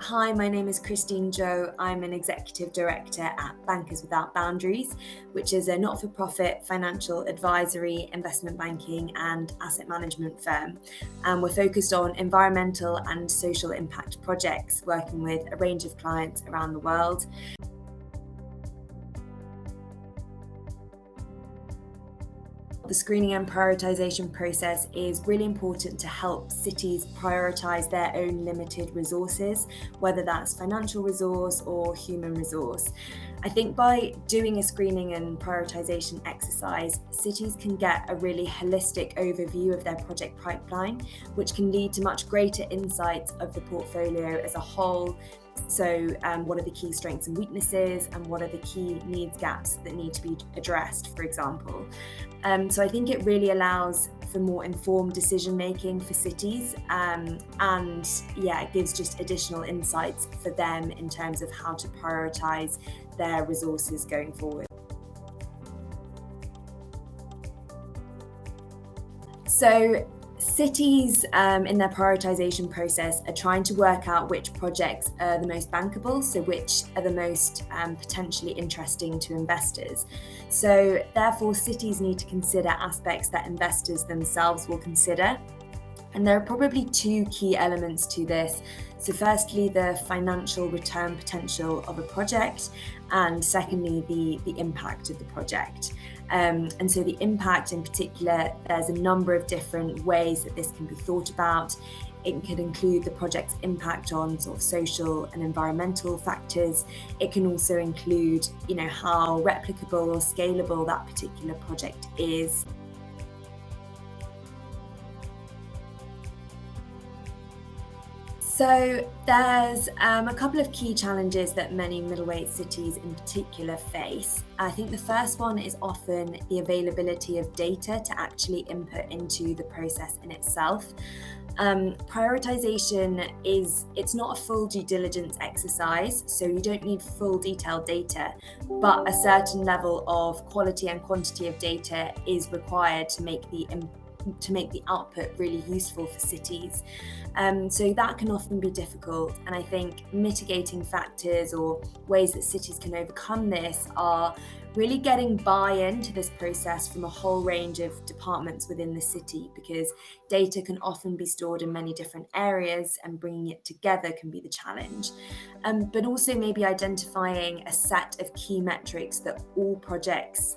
Hi, my name is Zhou. I'm an Executive Director at Bankers Without Boundaries, which is a not-for-profit financial advisory, investment banking and asset management firm. And we're focused on environmental and social impact projects, working with a range of clients around the world. The screening and prioritisation process is really important to help cities prioritise their own limited resources, whether that's financial resource or human resource. I think by doing a screening and prioritisation exercise, cities can get a really holistic overview of their project pipeline, which can lead to much greater insights of the portfolio as a whole. So what are the key strengths and weaknesses, and what are the key needs gaps that need to be addressed, for example. So I think it really allows for more informed decision making for cities, and it gives just additional insights for them in terms of how to prioritise their resources going forward. So cities in their prioritisation process are trying to work out which projects are the most bankable, so which are the most potentially interesting to investors. So therefore, cities need to consider aspects that investors themselves will consider. And there are probably two key elements to this. So firstly, the financial return potential of a project, and secondly, the impact of the project. And so the impact in particular, there's a number of different ways that this can be thought about. It could include the project's impact on sort of social and environmental factors. It can also include, how replicable or scalable that particular project is. So there's a couple of key challenges that many middleweight cities in particular face. I think the first one is often the availability of data to actually input into the process in itself. Prioritization it's not a full due diligence exercise, so you don't need full detailed data, but a certain level of quality and quantity of data is required to make the output really useful for cities. So that can often be difficult, and I think mitigating factors or ways that cities can overcome this are really getting buy-in to this process from a whole range of departments within the city, because data can often be stored in many different areas and bringing it together can be the challenge. But also maybe identifying a set of key metrics that all projects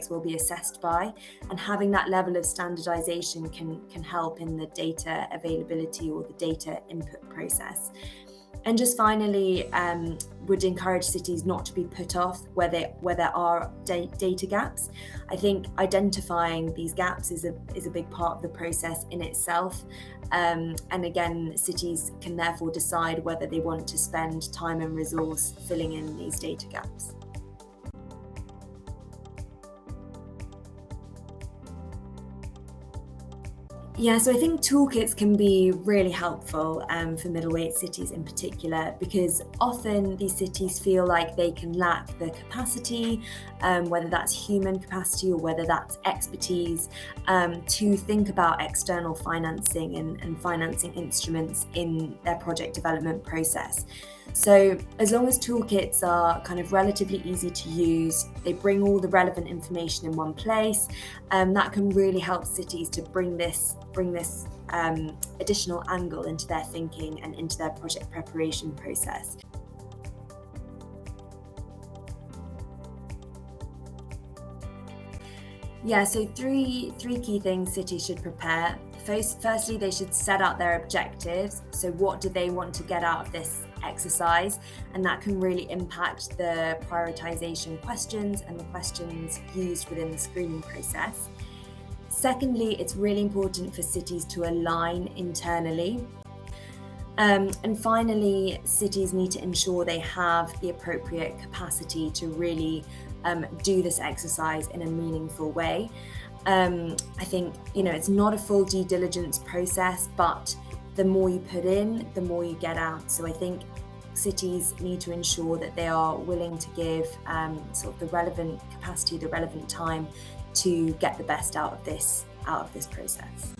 will be assessed by, and having that level of standardization can help in the data availability or the data input process. And just finally, would encourage cities not to be put off where there are data gaps. I think identifying these gaps is a big part of the process in itself. And again, cities can therefore decide whether they want to spend time and resource filling in these data gaps. Yeah, so I think toolkits can be really helpful for middleweight cities in particular, because often these cities feel like they can lack the capacity, whether that's human capacity or whether that's expertise, to think about external financing and financing instruments in their project development process. So as long as toolkits are kind of relatively easy to use, they bring all the relevant information in one place, that can really help cities to bring this additional angle into their thinking and into their project preparation process. Yeah, so three key things cities should prepare. Firstly, they should set out their objectives. So what do they want to get out of this exercise? And that can really impact the prioritization questions and the questions used within the screening process. Secondly, it's really important for cities to align internally. And finally, cities need to ensure they have the appropriate capacity to really do this exercise in a meaningful way. I think, it's not a full due diligence process, but the more you put in, the more you get out. So I think cities need to ensure that they are willing to give sort of the relevant capacity, the relevant time to get the best out of this process.